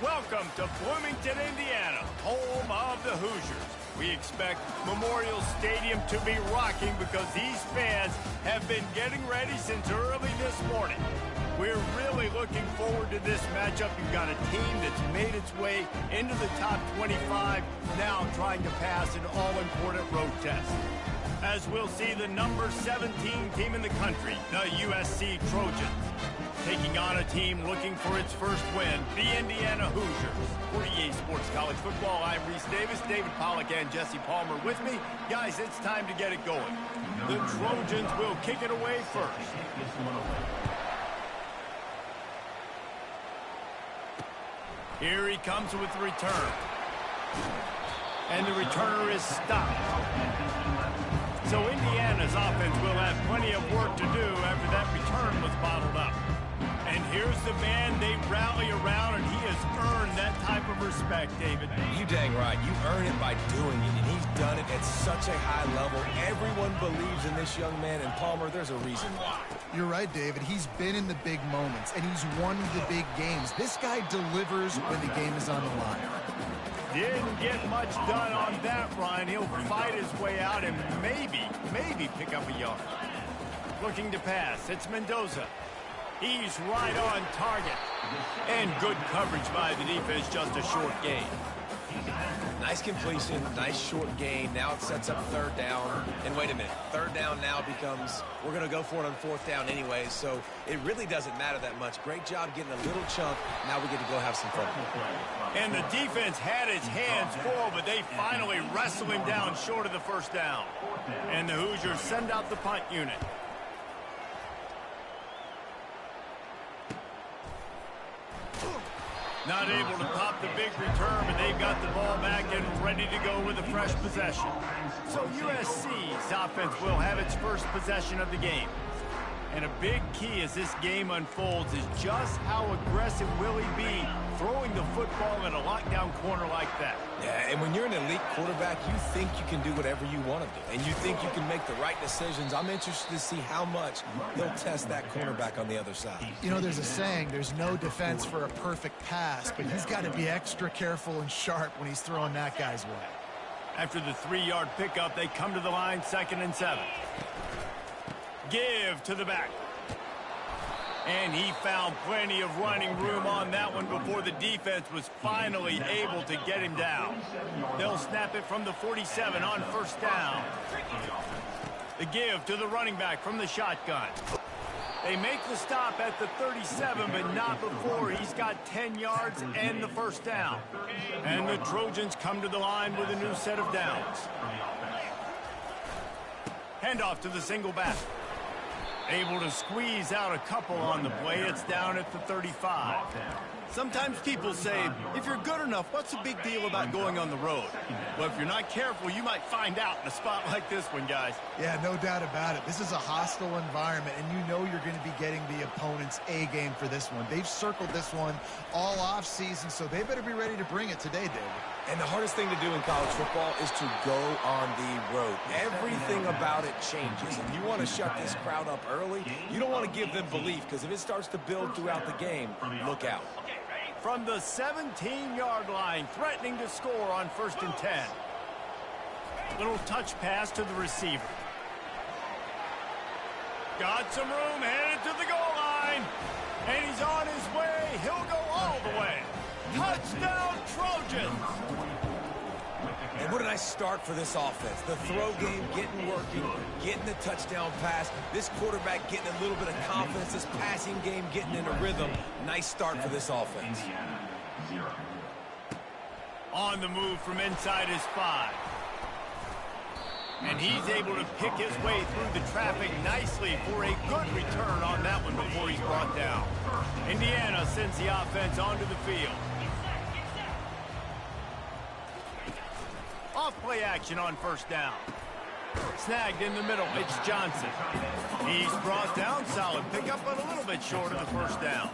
Welcome to Bloomington, Indiana, home of the Hoosiers. We expect Memorial Stadium to be rocking because these fans have been getting ready since early this morning. We're really looking forward to this matchup. You've got a team that's made its way into the top 25, now trying to pass an all-important road test. As we'll see the number 17 team in the country, the USC Trojans, taking on a team looking for its first win, the Indiana Hoosiers. For EA Sports College Football, I'm Reese Davis, David Pollack, and Jesse Palmer with me. Guys, it's time to get it going. The Trojans will kick it away first. Here he comes with the return. And the returner is stopped. So Indiana's offense will have plenty of work to do after that return was bottled up. And here's the man they rally around, and he has earned that type of respect, David. You dang right. You earn it by doing it, and he's done it at such a high level. Everyone believes in this young man, and Palmer, there's a reason why. You're right, David. He's been in the big moments, and he's won the big games. This guy delivers when the game is on the line. Didn't get much done on that run. He'll fight his way out and maybe pick up a yard. Looking to pass. It's Mendoza. He's right on target. And good coverage by the defense, just a short gain. Nice completion, nice short gain. Now it sets up third down. And wait a minute, third down now becomes, we're going to go for it on fourth down anyway, so it really doesn't matter that much. Great job getting a little chunk. Now we get to go have some fun. And the defense had his hands full, but they finally wrestle him down short of the first down. And the Hoosiers send out the punt unit. Not able to pop the big return, but they've got the ball back and ready to go with a fresh possession. So USC's offense will have its first possession of the game. And a big key as this game unfolds is just how aggressive will he be throwing the football in a lockdown corner like that. Yeah, and when you're an elite quarterback, you think you can do whatever you want to do. And you think you can make the right decisions. I'm interested to see how much he'll test that cornerback on the other side. You know, there's a saying, there's no defense for a perfect pass, but he's got to be extra careful and sharp when he's throwing that guy's way. After the 3-yard pickup, they come to the line, 2nd and 7. Give to the back. And he found plenty of running room on that one before the defense was finally able to get him down. They'll snap it from the 47 on first down. The give to the running back from the shotgun. They make the stop at the 37, but not before he's got 10 yards and the first down. And the Trojans come to the line with a new set of downs. Handoff to the single back. Able to squeeze out a couple on the play. It's down at the 35. Sometimes people say, if you're good enough, what's the big deal about going on the road? Well, if you're not careful, you might find out in a spot like this one, guys. Yeah, no doubt about it. This is a hostile environment, and you know you're going to be getting the opponent's A game for this one. They've circled this one all off season, so they better be ready to bring it today, David. And the hardest thing to do in college football is to go on the road. Everything about it changes. And you want to shut this crowd up early. You don't want to give them belief, because if it starts to build throughout the game, look out. From the 17-yard line, threatening to score on 1st and 10. Little touch pass to the receiver. Got some room, headed to the goal line. And he's on his way. He'll go all the way. Touchdown, Trojans! And what a nice start for this offense. The throw game getting working, getting the touchdown pass. This quarterback getting a little bit of confidence. This passing game getting in a rhythm. Nice start for this offense. On the move from inside his 5. And he's able to pick his way through the traffic nicely for a good return on that one before he's brought down. Indiana sends the offense onto the field. Off-play action on first down. Snagged in the middle, it's Johnson. He's brought down, solid pickup, but a little bit short of the first down.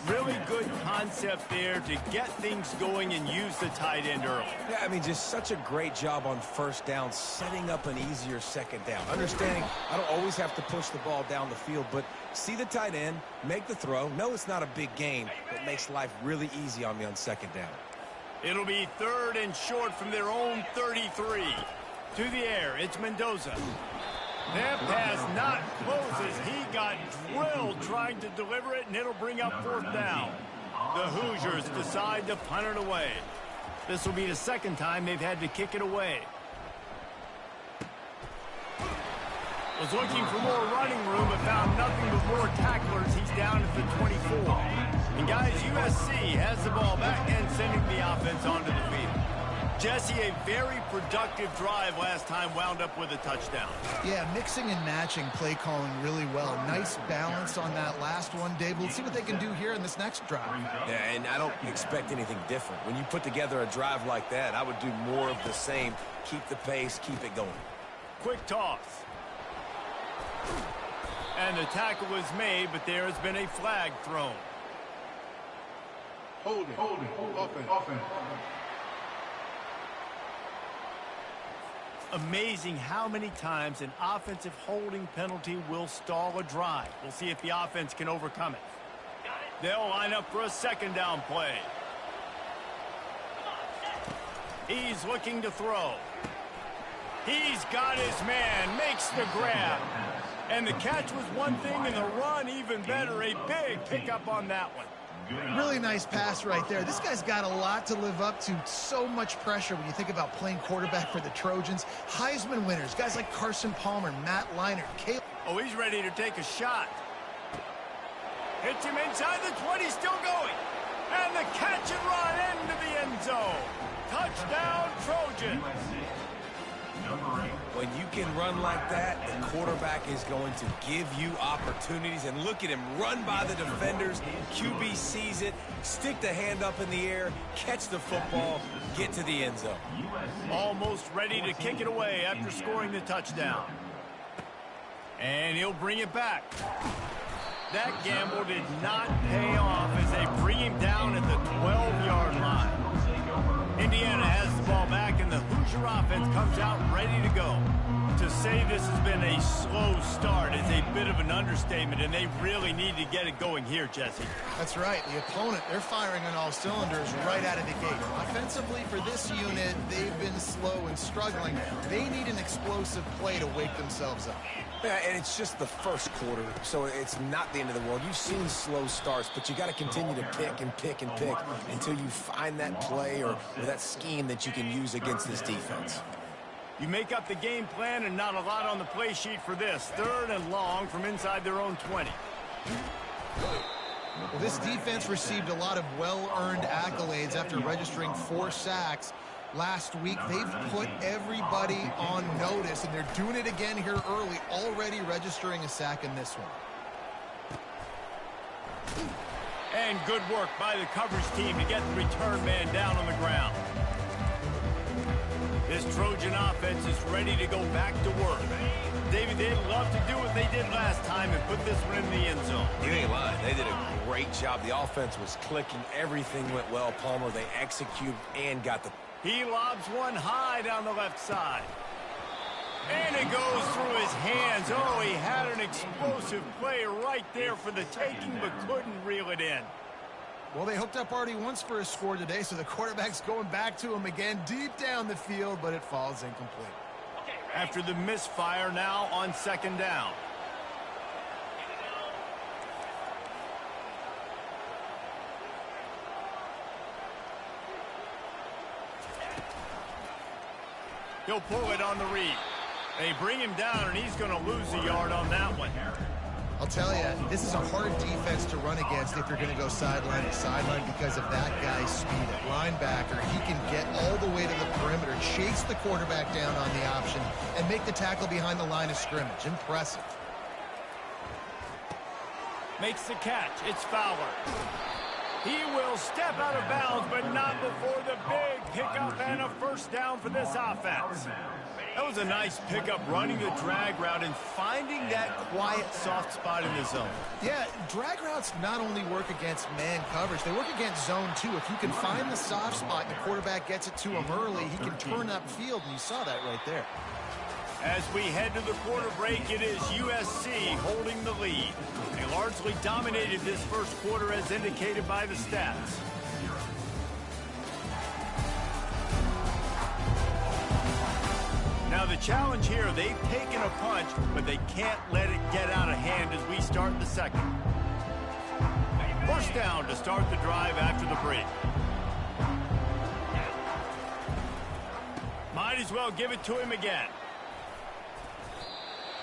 really good concept there to get things going and use the tight end early. Yeah, I mean, just such a great job on first down, setting up an easier second down. Understanding I don't always have to push the ball down the field, but see the tight end, make the throw. No, it's not a big gain, but makes life really easy on me on second down. It'll be 3rd and short from their own 33. To the air, it's Mendoza. That pass not close as he got drilled trying to deliver it, and it'll bring up 4th down. The Hoosiers decide to punt it away. This will be the 2nd time they've had to kick it away. Was looking for more running room, but found nothing but more tacklers. He's down at the 24. And guys, USC has the ball back and sending the offense onto the field. Jesse, a very productive drive last time, wound up with a touchdown. Yeah, mixing and matching play calling really well. Nice balance on that last one, Dave. We'll see what they can do here in this next drive. Yeah, and I don't expect anything different. When you put together a drive like that, I would do more of the same. Keep the pace, keep it going. Quick toss. And the tackle is made, but there has been a flag thrown. Hold it. Offense. Amazing how many times an offensive holding penalty will stall a drive. We'll see if the offense can overcome it. They'll line up for a 2nd down play. He's looking to throw. He's got his man, makes the grab. And the catch was one thing, and the run even better. A big pickup on that one. Really nice pass right there. This guy's got a lot to live up to. So much pressure when you think about playing quarterback for the Trojans. Heisman winners, guys like Carson Palmer, Matt Leinart, Caleb. Oh, he's ready to take a shot. Hits him inside the 20, still going. And the catch and run into the end zone. Touchdown, Trojans. When you can run like that, the quarterback is going to give you opportunities. And look at him run by the defenders. QB sees it, stick the hand up in the air, catch the football, get to the end zone. Almost ready to kick it away after scoring the touchdown. And he'll bring it back. That gamble did not pay off as they bring him down at the 12-yard line. Indiana has the ball back, and the Hoosier offense comes out ready to go. To say this has been a slow start is a bit of an understatement, and they really need to get it going here, Jesse. That's right. The opponent, they're firing on all cylinders right out of the gate. Offensively, for this unit, they've been slow and struggling. They need an explosive play to wake themselves up. Yeah, and it's just the first quarter, so it's not the end of the world. You've seen slow starts, but you got to continue to pick and pick and pick until you find that play or that scheme that you can use against this defense. You make up the game plan and not a lot on the play sheet for this. 3rd and long from inside their own 20. Well, this defense received a lot of well-earned accolades after registering 4 sacks. Last week, they've put everybody on notice, and they're doing it again here early, already registering a sack in this one. And good work by the coverage team to get the return man down on the ground. This Trojan offense is ready to go back to work. David, they'd love to do what they did last time and put this one in the end zone. You ain't lying. They did a great job. The offense was clicking. Everything went well. Palmer, they executed and got the... He lobs one high down the left side. And it goes through his hands. Oh, he had an explosive play right there for the taking, but couldn't reel it in. Well, they hooked up already once for a score today, so the quarterback's going back to him again deep down the field, but it falls incomplete. After the misfire, now on 2nd down. He'll pull it on the read. They bring him down, and he's going to lose a yard on that one. I'll tell you, this is a hard defense to run against if you're going to go sideline to sideline because of that guy's speed. At linebacker, he can get all the way to the perimeter, chase the quarterback down on the option, and make the tackle behind the line of scrimmage. Impressive. Makes the catch. It's Fowler. He will step out of bounds, but not before the big pickup and a first down for this offense. That was a nice pickup, running the drag route and finding that quiet, soft spot in the zone. Yeah, drag routes not only work against man coverage, they work against zone too. If you can find the soft spot and the quarterback gets it to him early, he can turn upfield, and you saw that right there. As we head to the quarter break, it is USC holding the lead. They largely dominated this first quarter as indicated by the stats. Now the challenge here, they've taken a punch, but they can't let it get out of hand as we start the second. First down to start the drive after the break. Might as well give it to him again.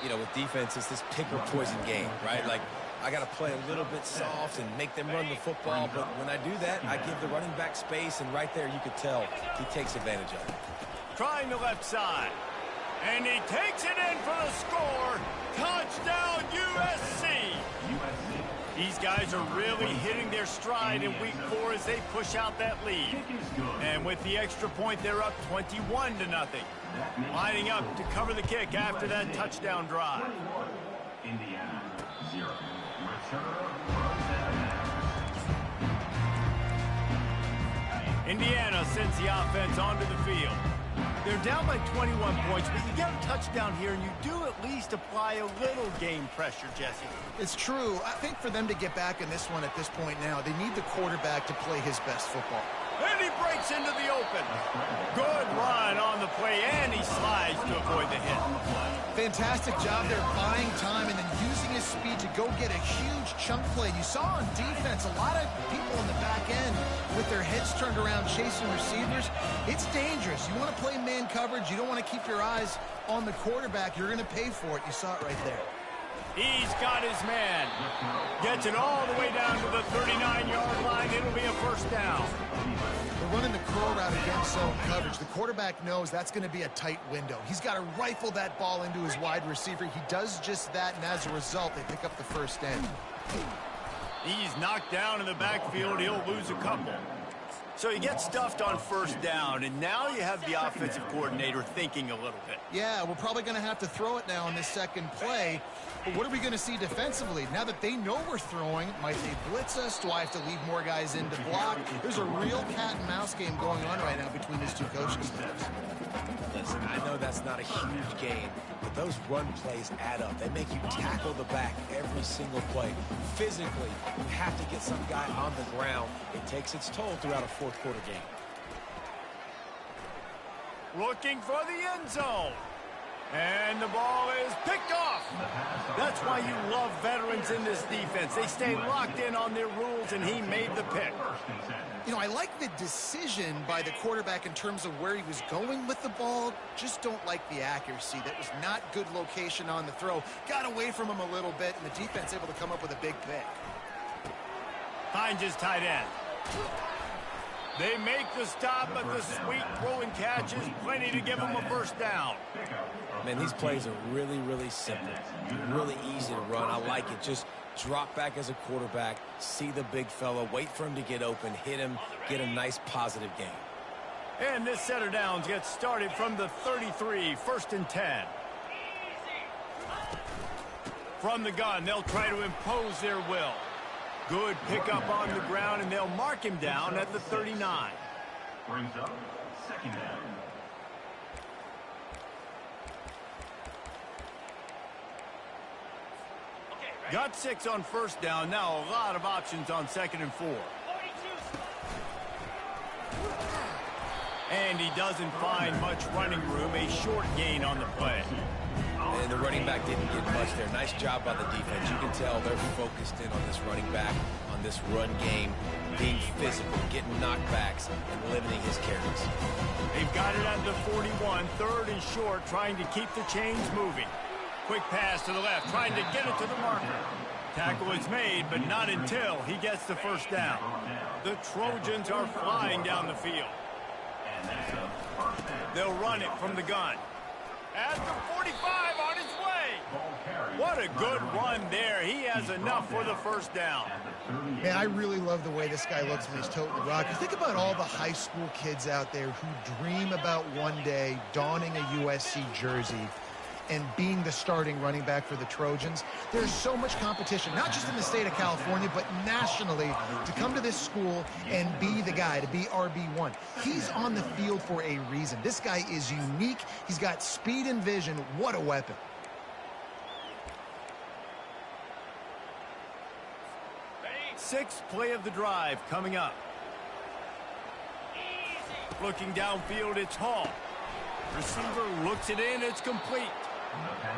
You know, with defense, it's this pick or poison game, right? Like, I got to play a little bit soft and make them run the football, but when I do that, I give the running back space, and right there you could tell he takes advantage of it. Trying the left side. And he takes it in for the score. Touchdown, USC. These guys are really hitting their stride in week 4 as they push out that lead. And with the extra point, they're up 21-0. Lining up to cover the kick after that touchdown drive. Indiana, 0. Indiana sends the offense onto the field. They're down by 21 points, but you get a touchdown here, and you do at least apply a little game pressure, Jesse. It's true. I think for them to get back in this one at this point now, they need the quarterback to play his best football. And he breaks into the open. Good run on the play, and he slides to avoid the hit. Fantastic job there buying time and then using his speed to go get a huge chunk play. You saw on defense a lot of people in the back end with their heads turned around chasing receivers. It's dangerous. You want to play man coverage. You don't want to keep your eyes on the quarterback. You're going to pay for it. You saw it right there. He's got his man. Gets it all the way down to the 39-yard line. It'll be a first down. They're running the curl route against zone coverage. The quarterback knows that's going to be a tight window. He's got to rifle that ball into his wide receiver. He does just that, and as a result, they pick up the first end. He's knocked down in the backfield. He'll lose a couple. So he gets stuffed on first down, and now you have the offensive coordinator thinking a little bit. Yeah, we're probably going to have to throw it now in this second play. But what are we going to see defensively? Now that they know we're throwing, might they blitz us? Do I have to leave more guys in to block? There's a real cat-and-mouse game going on right now between these two coaching staffs. Listen, I know that's not a huge game, but those run plays add up. They make you tackle the back every single play. Physically, you have to get some guy on the ground. It takes its toll throughout a fourth-quarter game. Looking for the end zone. And the ball is picked off. That's why you love veterans in this defense. They stay locked in on their rules, and he made the pick. You know, I like the decision by the quarterback in terms of where he was going with the ball. Just don't like the accuracy. That was not good location on the throw. Got away from him a little bit, and the defense able to come up with a big pick. Hines is tight end. They make the stop, but the sweet throw and catch is plenty to give them a first down. Man, these plays are really, really simple. Really easy to run. I like it. Just drop back as a quarterback, see the big fella, wait for him to get open, hit him, get a nice positive gain. And this set of downs gets started from the 33, first and 10. From the gun, they'll try to impose their will. Good pickup on the ground, and they'll mark him down at the 39. Brings up second down. Got 6 on first down. Now a lot of options on second and 4. And he doesn't find much running room. A short gain on the play. And the running back didn't get much there. Nice job by the defense. You can tell they're focused in on this running back, on this run game, being physical, getting knockbacks, and limiting his carries. They've got it at the 41, third and short, trying to keep the chains moving. Quick pass to the left, trying to get it to the marker. Tackle is made, but not until he gets the first down. The Trojans are flying down the field. They'll run it from the gun. At the 45, on his way. What a good run there. He has enough for the first down. Man, I really love the way this guy looks when he's toting the rock. You think about all the high school kids out there who dream about one day donning a USC jersey and being the starting running back for the Trojans. There's so much competition, not just in the state of California, but nationally, to come to this school and be the guy, to be RB1. He's on the field for a reason. This guy is unique. He's got speed and vision. What a weapon. Sixth play of the drive coming up. Looking downfield, it's Hall. Receiver looks it in, it's complete.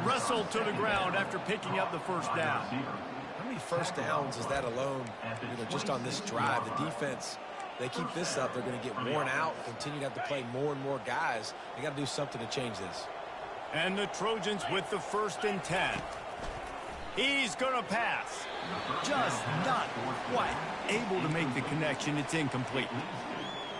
Wrestled to the ground after picking up the first down. How many first downs is that alone, just on this drive? The defense, they keep this up, they're going to get worn out, continue to have to play more and more guys. They got to do something to change this. And the Trojans with the 1st and 10. He's going to pass. Just not quite able to make the connection. It's incomplete.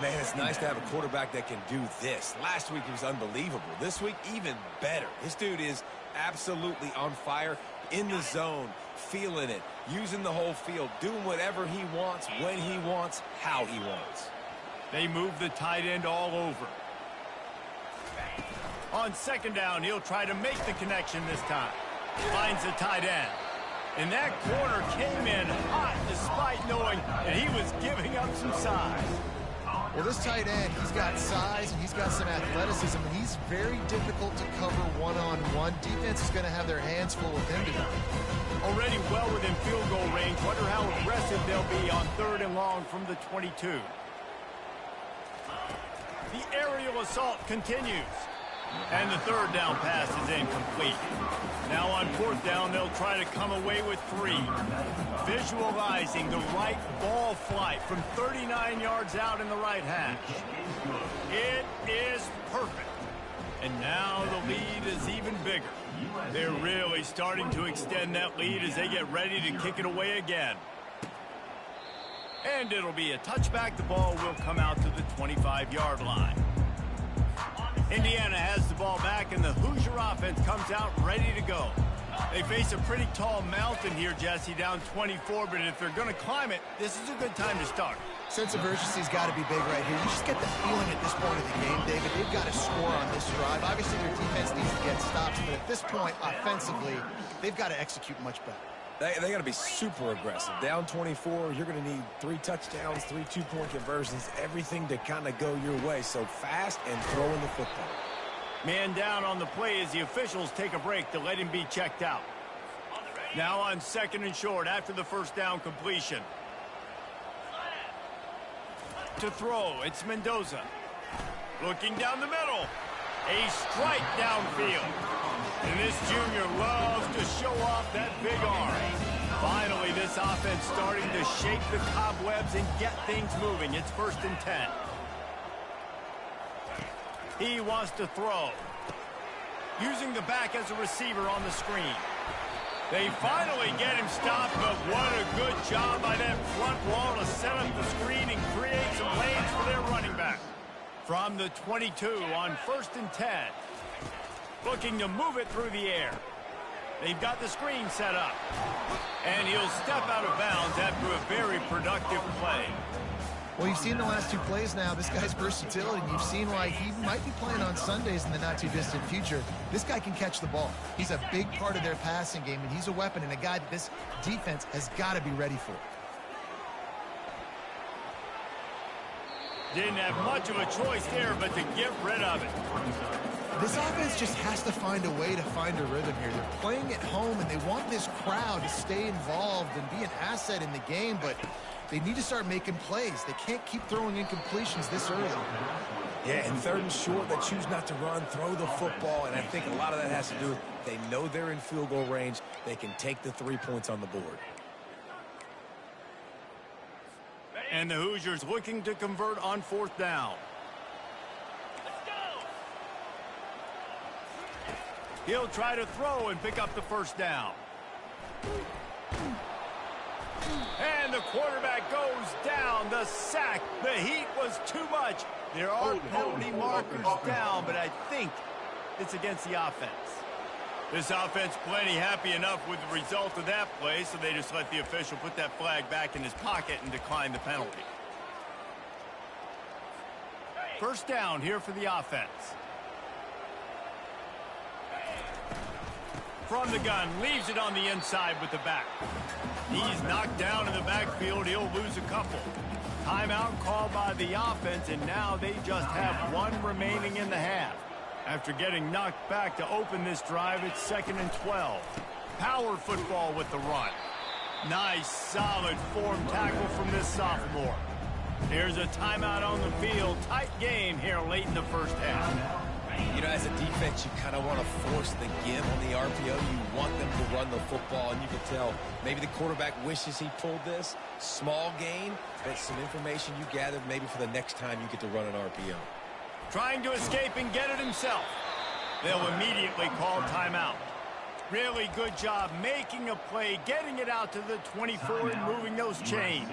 Man, it's nice to have a quarterback that can do this. Last week, he was unbelievable. This week, even better. This dude is absolutely on fire, in the zone, feeling it, using the whole field, doing whatever he wants, when he wants, how he wants. They move the tight end all over. On 2nd down, he'll try to make the connection this time. Finds the tight end. And that corner came in hot despite knowing that he was giving up some size. Well, this tight end, he's got size and he's got some athleticism, and he's very difficult to cover one-on-one. Defense is going to have their hands full with him today. Already well within field goal range. Wonder how aggressive they'll be on 3rd and long from the 22. The aerial assault continues. And the 3rd down pass is incomplete. Now on 4th down, they'll try to come away with 3. Visualizing the right ball flight from 39 yards out in the right hash. It is perfect. And now the lead is even bigger. They're really starting to extend that lead as they get ready to kick it away again. And it'll be a touchback. The ball will come out to the 25-yard line. Indiana has the ball back, and the Hoosier offense comes out ready to go. They face a pretty tall mountain here, Jesse, down 24, but if they're going to climb it, this is a good time to start. Sense of urgency's got to be big right here. You just get the feeling at this point of the game, David, they've got to score on this drive. Obviously, their defense needs to get stops, but at this point, offensively, they've got to execute much better. They got to be super aggressive. Down 24, you're going to need 3 touchdowns, 3 2-point conversions, everything to kind of go your way. So fast and throwing the football. Man down on the play as the officials take a break to let him be checked out. Now on 2nd and short after the 1st down completion. To throw, it's Mendoza. Looking down the middle. A strike downfield. And this junior loves to show off that big arm. Finally, this offense starting to shake the cobwebs and get things moving. It's 1st and 10. He wants to throw. Using the back as a receiver on the screen. They finally get him stopped, but what a good job by that front wall to set up the screen and create some lanes for their running back. From the 22 on 1st and 10. Looking to move it through the air. They've got the screen set up. And he'll step out of bounds after a very productive play. Well, you've seen the last 2 plays now. This guy's versatility. You've seen why he might be playing on Sundays in the not-too-distant future. This guy can catch the ball. He's a big part of their passing game, and he's a weapon and a guy that this defense has got to be ready for. Didn't have much of a choice there, but to get rid of it. This offense just has to find a way to find a rhythm here. They're playing at home, and they want this crowd to stay involved and be an asset in the game, but they need to start making plays. They can't keep throwing incompletions this early. Yeah, and 3rd and short, they choose not to run, throw the football, and I think a lot of that has to do with they know they're in field goal range. They can take the 3 points on the board. And the Hoosiers looking to convert on 4th down. He'll try to throw and pick up the 1st down. And the quarterback goes down. The sack. The heat was too much. There are penalty markers down, but I think it's against the offense. This offense plenty happy enough with the result of that play, so they just let the official put that flag back in his pocket and decline the penalty. First down here for the offense. From the gun, leaves it on the inside with the back. He's knocked down in the backfield. He'll lose a couple. Timeout called by the offense, and now they just have one remaining in the half. After getting knocked back to open this drive, it's 2nd and 12. Power football with the run. Nice, solid form tackle from this sophomore. Here's a timeout on the field. Tight game here late in the first half. You know, as a defense, you kind of want to force the give on the RPO. You want them to run the football, and you can tell maybe the quarterback wishes he pulled this. Small gain, but some information you gathered maybe for the next time you get to run an RPO. Trying to escape and get it himself. They'll immediately call timeout. Really good job making a play, getting it out to the 24 and moving those chains.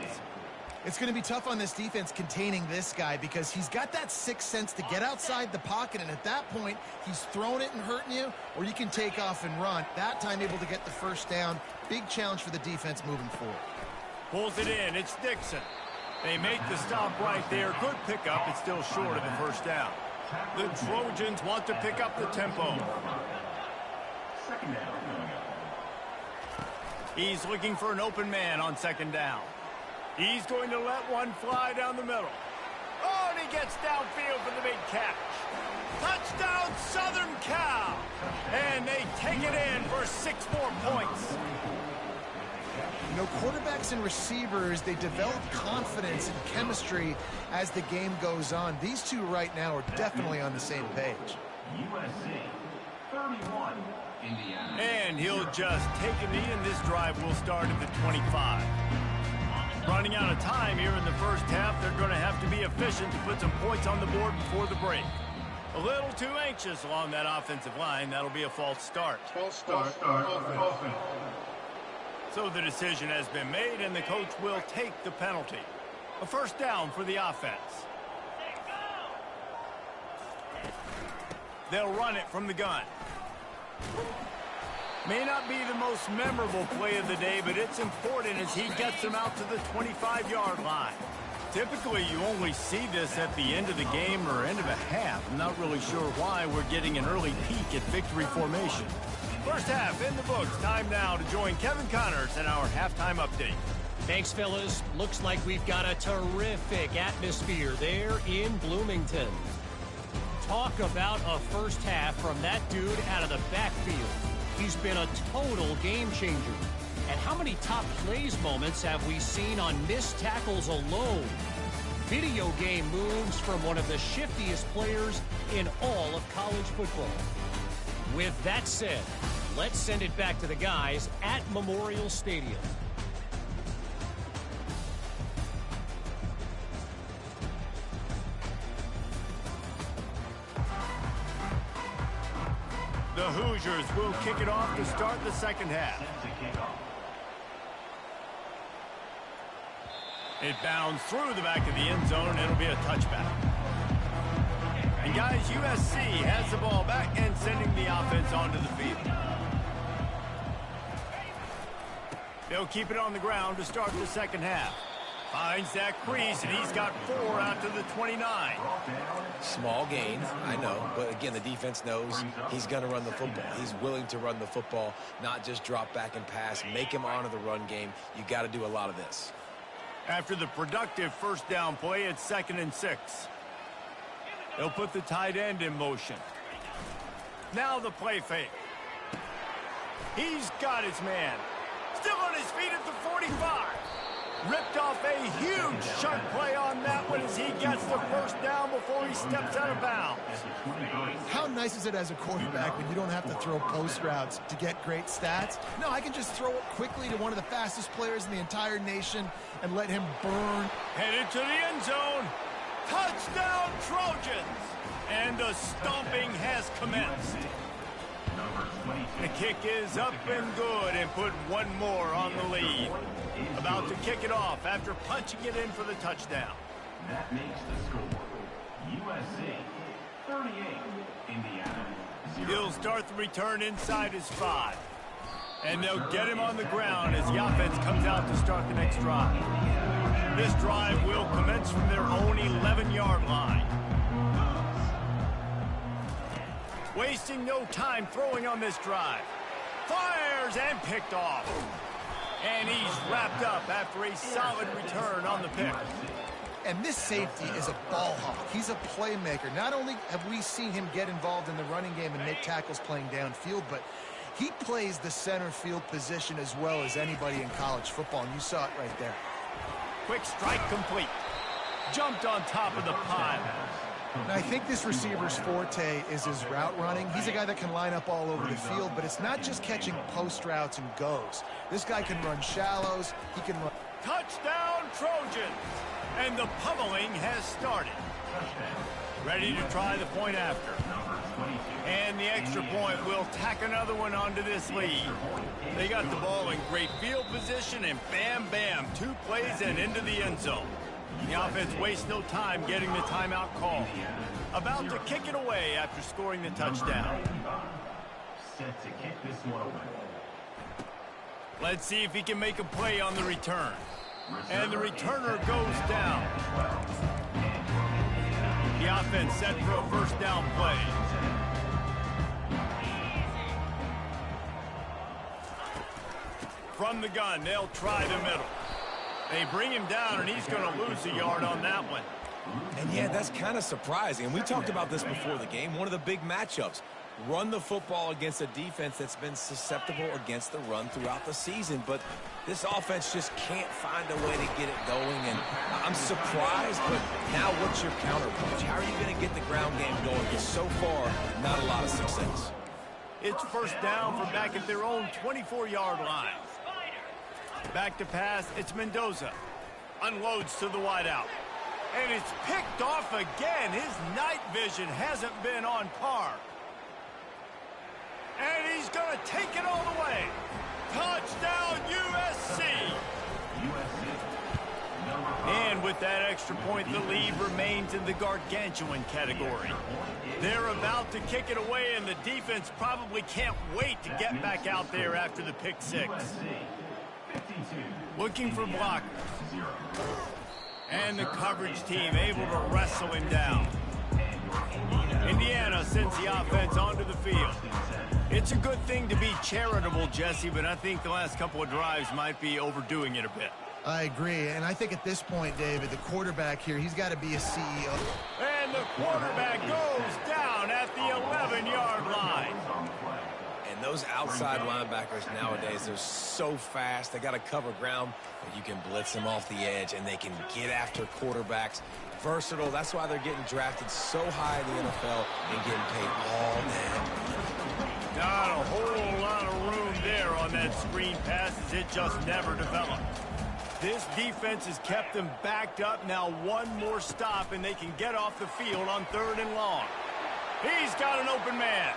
It's going to be tough on this defense containing this guy because he's got that sixth sense to get outside the pocket, and at that point, he's throwing it and hurting you, or you can take off and run. That time able to get the first down. Big challenge for the defense moving forward. Pulls it in. It's Dixon. They make the stop right there. Good pickup. It's still short of the first down. The Trojans want to pick up the tempo. Second down. He's looking for an open man on 2nd down. He's going to let one fly down the middle. Oh, and he gets downfield for the big catch. Touchdown, Southern Cal. And they take it in for 6 more points. You know, quarterbacks and receivers, they develop confidence and chemistry as the game goes on. These two right now are definitely on the same page. USC 31, Indiana. And he'll just take a knee, and this drive will start at the 25. Running out of time here in the first half, they're going to have to be efficient to put some points on the board before the break. A little too anxious along that offensive line. That'll be a false start. False start. Offense. So the decision has been made, and the coach will take the penalty. A first down for the offense. They'll run it from the gun. May not be the most memorable play of the day, but it's important as he gets them out to the 25-yard line. Typically, you only see this at the end of the game or end of a half. I'm not really sure why we're getting an early peek at victory formation. First half in the books. Time now to join Kevin Connors in our halftime update. Thanks, fellas. Looks like we've got a terrific atmosphere there in Bloomington. Talk about a first half from that dude out of the backfield. He's been a total game changer. And how many top plays moments have we seen on missed tackles alone? Video game moves from one of the shiftiest players in all of college football. With that said, let's send it back to the guys at Memorial Stadium. The Hoosiers will kick it off to start the second half. It bounds through the back of the end zone. It'll be a touchback. And guys, USC has the ball back and sending the offense onto the field. They'll keep it on the ground to start the second half. Finds that crease, and he's got 4 out to the 29. Small gain, I know, but again, the defense knows he's going to run the football. He's willing to run the football, not just drop back and pass, make him honor the run game. You got to do a lot of this. After the productive first down play, it's 2nd and 6. They'll put the tight end in motion. Now the play fake. He's got his man. Still on his feet at the 45. Ripped off a huge chunk play on that one as he gets the first down before he steps out of bounds. How nice is it as a quarterback when you don't have to throw post routes to get great stats? No, I can just throw it quickly to one of the fastest players in the entire nation and let him burn. Headed to the end zone. Touchdown, Trojans! And the stomping has commenced. The kick is up and good and put one more on the lead. About to kick it off after punching it in for the touchdown. That makes the score USC 38, Indiana 0. He'll start the return inside his 5. And they'll get him on the ground as the offense comes out to start the next drive. This drive will commence from their own 11-yard line. Wasting no time throwing on this drive. Fires and picked off. And he's wrapped up after a solid return on the pick. And this safety is a ball hawk. He's a playmaker. Not only have we seen him get involved in the running game and make tackles playing downfield, but he plays the center field position as well as anybody in college football, and you saw it right there. Quick strike complete. Jumped on top of the pile. Now, I think this receiver's forte is his route running. He's a guy that can line up all over the field, but it's not just catching post routes and goes. This guy can run shallows. He can run. Touchdown, Trojans! And the pummeling has started. Ready to try the point after. And the extra point will tack another one onto this lead. They got the ball in great field position, and bam, bam, 2 plays and into the end zone. The offense wastes no time getting the timeout call. About to kick it away after scoring the touchdown. Set to kick this one away. Let's see if he can make a play on the return. And the returner goes down. The offense set for a first down play. From the gun, they'll try the middle. They bring him down, and he's going to lose a yard on that one. And yeah, that's kind of surprising. And we talked about this before the game. One of the big matchups. Run the football against a defense that's been susceptible against the run throughout the season. But this offense just can't find a way to get it going. And I'm surprised, but now what's your counterpunch? How are you going to get the ground game going? Because so far, not a lot of success. It's first down from back at their own 24-yard line. Back to pass, it's Mendoza. Unloads to the wideout. And it's picked off again. His night vision hasn't been on par. And he's going to take it all the way. Touchdown, USC! And with that extra point, the lead remains in the gargantuan category. They're about to kick it away, and the defense probably can't wait to get back out there after the pick 6. Looking for blockers. And the coverage team able to wrestle him down. Indiana sends the offense onto the field. It's a good thing to be charitable, Jesse, but I think the last couple of drives might be overdoing it a bit. I agree, and I think at this point, David, the quarterback here, he's got to be a CEO. And the quarterback goes down at the 11-yard line. And those outside linebackers nowadays, they're so fast. They got to cover ground, but you can blitz them off the edge, and they can get after quarterbacks. Versatile. That's why they're getting drafted so high in the NFL and getting paid all day. Not a whole lot of room there on that screen pass as it just never developed. This defense has kept them backed up. Now one more stop, and they can get off the field on 3rd and long. He's got an open man.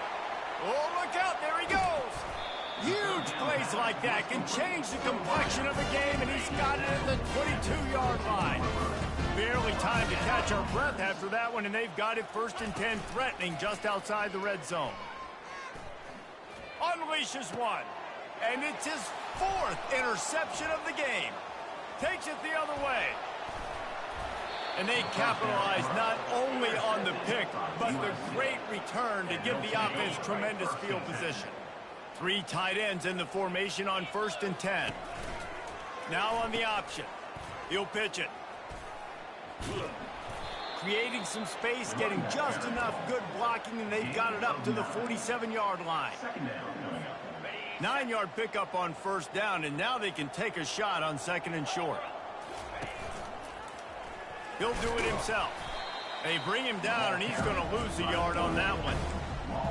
Oh, look out. There he goes. Huge plays like that can change the complexion of the game, and he's got it at the 22-yard line. Barely time to catch our breath after that one, and they've got it 1st and 10, threatening just outside the red zone. Unleashes one, and it's his 4th interception of the game. Takes it the other way. And they capitalize not only on the pick, but the great return to give the offense tremendous field position. 3 tight ends in the formation on 1st and 10. Now on the option. He'll pitch it. Creating some space, getting just enough good blocking, and they've got it up to the 47-yard line. 9-yard pickup on 1st down, and now they can take a shot on 2nd and short. He'll do it himself. They bring him down, and he's going to lose a yard on that one.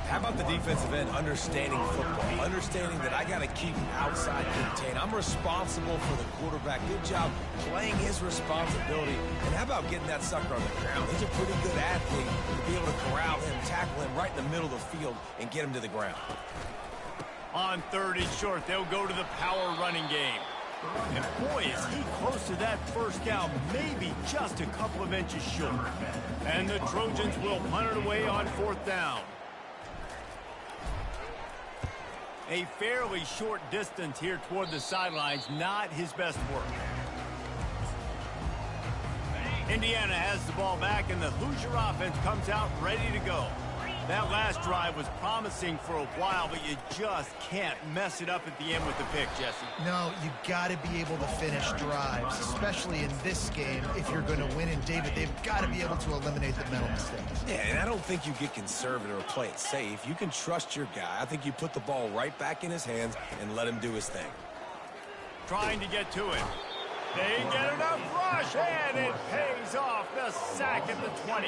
How about the defensive end understanding football, understanding that I got to keep outside contained. I'm responsible for the quarterback. Good job playing his responsibility. And how about getting that sucker on the ground? He's a pretty good athlete to be able to corral him, tackle him right in the middle of the field, and get him to the ground. On 3rd and short, they'll go to the power running game. And boy, is he close to that 1st down, maybe just a couple of inches short. And the Trojans will punt it away on 4th down. A fairly short distance here toward the sidelines, not his best work. Indiana has the ball back, and the Hoosier offense comes out ready to go. That last drive was promising for a while, but you just can't mess it up at the end with the pick, Jesse. No, you got to be able to finish drives, especially in this game if you're going to win. And, David, they've got to be able to eliminate the mental mistakes. Yeah, and I don't think you get conservative or play it safe. You can trust your guy. I think you put the ball right back in his hands and let him do his thing. Trying to get to it. They get enough rush, and it pays off. The sack at the 20.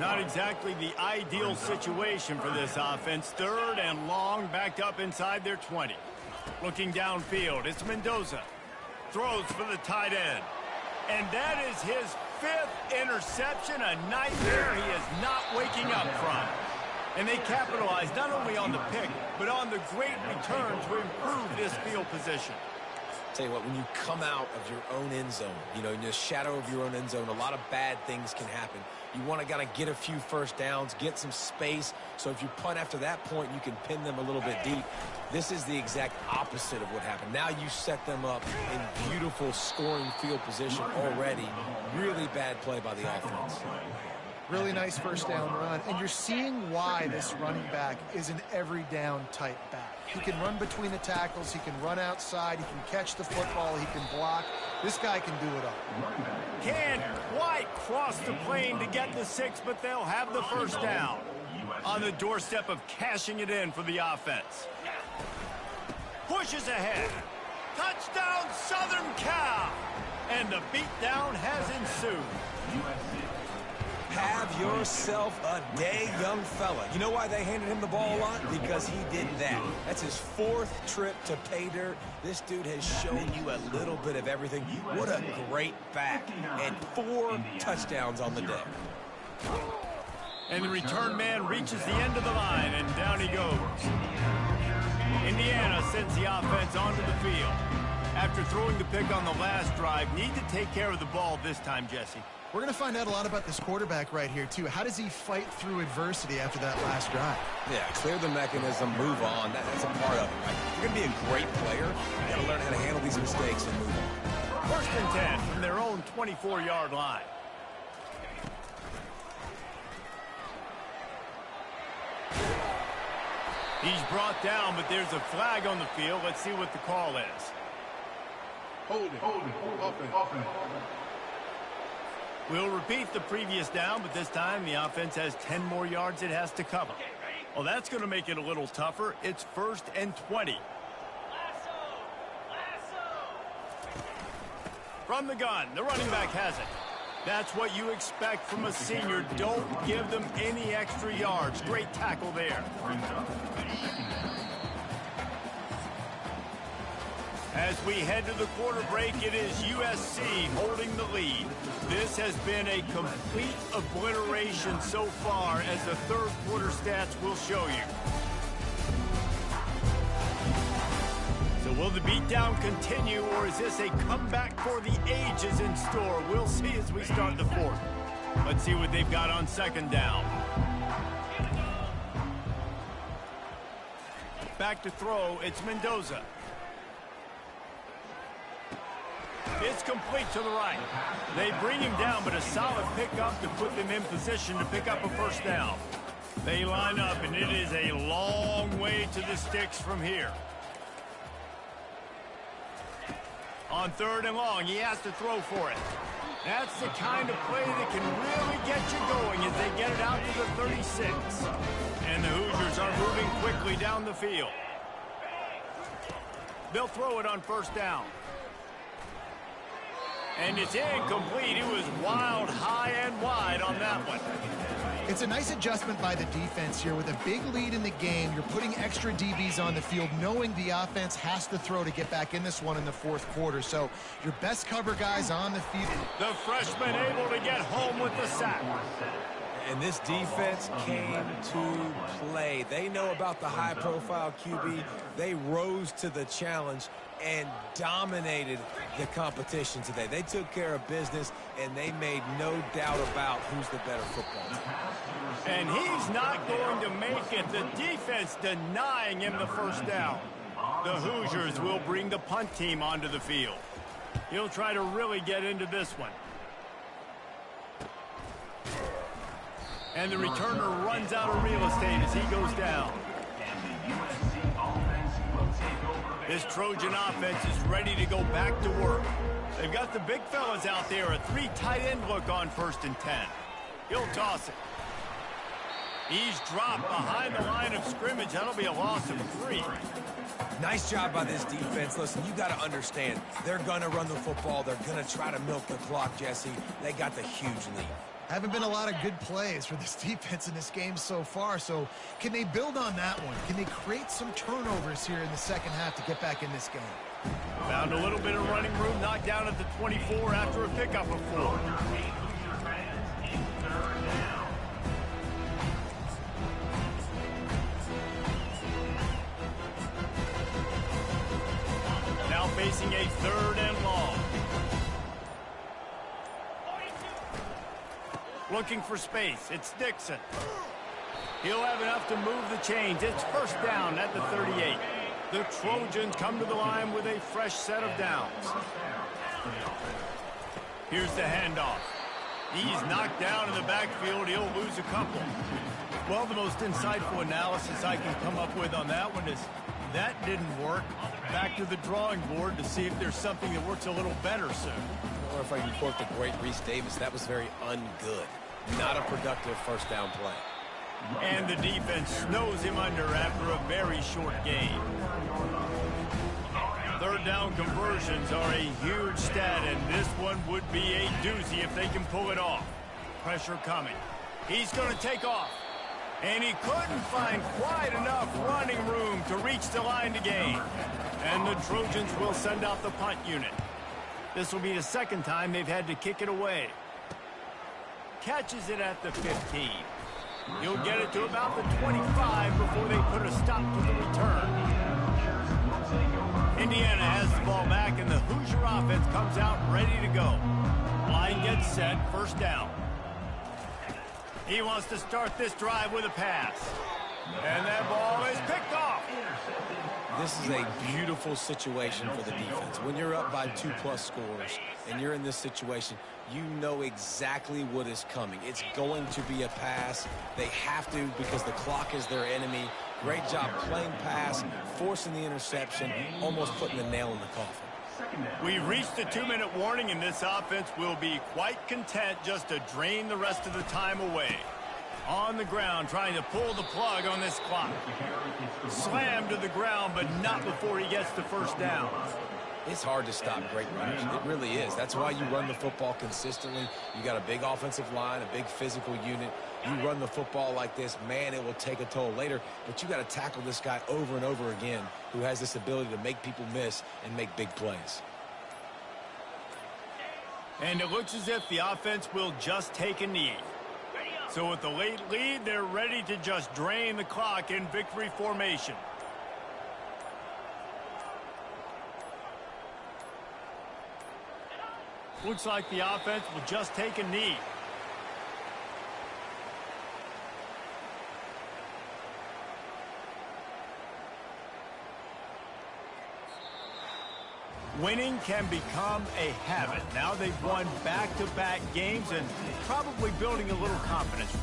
Not exactly the ideal situation for this offense. 3rd and long, backed up inside their 20. Looking downfield, it's Mendoza. Throws for the tight end. And that is his 5th interception, a nightmare he is not waking up from. And they capitalize not only on the pick, but on the great return to improve this field position. Tell you what, when you come out of your own end zone, you know, in the shadow of your own end zone, a lot of bad things can happen. You want to kind of get a few first downs, get some space, so if you punt after that point, you can pin them a little bit deep. This is the exact opposite of what happened. Now you set them up in beautiful scoring field position already. Really bad play by the offense. Really nice first down run, and you're seeing why this running back is an every down type back. He can run between the tackles, he can run outside, he can catch the football, he can block. This guy can do it all. Can't quite cross the plane to get the 6, but they'll have the first down. On the doorstep of cashing it in for the offense. Pushes ahead. Touchdown, Southern Cal! And the beatdown has ensued. Have yourself a day, young fella. You know why they handed him the ball a lot? Because he did that. That's his 4th trip to pay dirt. This dude has shown you a little bit of everything. What a great back. And 4 touchdowns on the day. And the return man reaches the end of the line, and down he goes. Indiana sends the offense onto the field. After throwing the pick on the last drive, need to take care of the ball this time, Jesse. We're going to find out a lot about this quarterback right here, too. How does he fight through adversity after that last drive? Yeah, clear the mechanism, move on. That's a part of it, right? If you're going to be a great player, you got to learn how to handle these mistakes and move on. 1st and 10 from their own 24-yard line. He's brought down, but there's a flag on the field. Let's see what the call is. Hold it. Offense. We'll repeat the previous down, but this time the offense has 10 more yards it has to cover. Well, that's going to make it a little tougher. It's 1st and 20. From the gun, the running back has it. That's what you expect from a senior. Don't give them any extra yards. Great tackle there. As we head to the quarter break, it is USC holding the lead. This has been a complete obliteration so far, as the 3rd quarter stats will show you. So will the beatdown continue, or is this a comeback for the ages in store? We'll see as we start the 4th. Let's see what they've got on 2nd down. Back to throw, it's Mendoza. It's complete to the right. They bring him down, but a solid pickup to put them in position to pick up a first down. They line up, and it is a long way to the sticks from here. On 3rd and long, he has to throw for it. That's the kind of play that can really get you going as they get it out to the 36. And the Hoosiers are moving quickly down the field. They'll throw it on 1st down. And it's incomplete. It was wild, high, and wide on that one. It's a nice adjustment by the defense here. With a big lead in the game, you're putting extra DBs on the field, knowing the offense has to throw to get back in this one in the 4th quarter. So your best cover guys on the field. The freshman able to get home with the sack. And this defense came to play. They know about the high-profile QB. They rose to the challenge and dominated the competition today. They took care of business, and they made no doubt about who's the better football team. And he's not going to make it. The defense denying him the first down. The Hoosiers will bring the punt team onto the field. He'll try to really get into this one. And the returner runs out of real estate as he goes down. This Trojan offense is ready to go back to work. They've got the big fellas out there, a 3 tight end look on 1st and 10. He'll toss it. He's dropped behind the line of scrimmage. That'll be a loss of 3. Nice job by this defense. Listen, you got to understand, they're going to run the football. They're going to try to milk the clock, Jesse. They got the huge lead. Haven't been a lot of good plays for this defense in this game so far, so can they build on that one? Can they create some turnovers here in the second half to get back in this game? Found a little bit of running room, knocked down at the 24 after a pickup of 4. Now facing a 3rd and long. Looking for space. It's Dixon. He'll have enough to move the chains. It's 1st down at the 38. The Trojans come to the line with a fresh set of downs. Here's the handoff. He's knocked down in the backfield. He'll lose a couple. Well, the most insightful analysis I can come up with on that one is that didn't work. Back to the drawing board to see if there's something that works a little better soon. Or if I can quote the great Reese Davis, that was very ungood. Not a productive 1st down play. And the defense snows him under after a very short gain. 3rd down conversions are a huge stat, and this one would be a doozy if they can pull it off. Pressure coming. He's going to take off. And he couldn't find quite enough running room to reach the line to gain. And the Trojans will send out the punt unit. This will be the 2nd time they've had to kick it away. Catches it at the 15. He'll get it to about the 25 before they put a stop to the return. Indiana has the ball back, and the Hoosier offense comes out ready to go. Line gets set, 1st down. He wants to start this drive with a pass. And that ball is picked off. This is a beautiful situation for the defense. When you're up by 2+ scores and you're in this situation, you know exactly what is coming. It's going to be a pass. They have to because the clock is their enemy. Great job playing pass, forcing the interception, almost putting the nail in the coffin. We've reached the 2-minute warning, and this offense will be quite content just to drain the rest of the time away. On the ground, trying to pull the plug on this clock. Slammed to the ground, but not before he gets the 1st down. It's hard to stop great runners. It really is. That's why you run the football consistently. You got a big offensive line, a big physical unit. You run the football like this, man, it will take a toll later. But you got to tackle this guy over and over again who has this ability to make people miss and make big plays. And it looks as if the offense will just take a knee. So with the late lead, they're ready to just drain the clock in victory formation. Looks like the offense will just take a knee. Winning can become a habit. Now they've won back-to-back games and probably building a little confidence.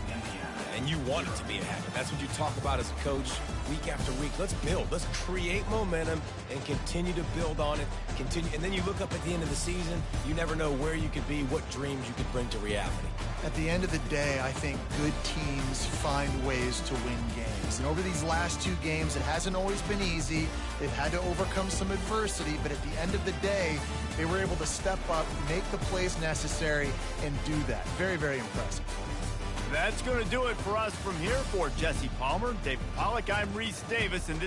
And you want it to be a habit. That's what you talk about as a coach week after week. Let's build. Let's create momentum and continue to build on it. Continue, and then you look up at the end of the season, you never know where you could be, what dreams you could bring to reality. At the end of the day, I think good teams find ways to win games. And over these last 2 games, it hasn't always been easy. They've had to overcome some adversity, but at the end of the day, they were able to step up, make the plays necessary, and do that. Very, very impressive. That's going to do it for us from here. For Jesse Palmer, David Pollack, I'm Reese Davis, and this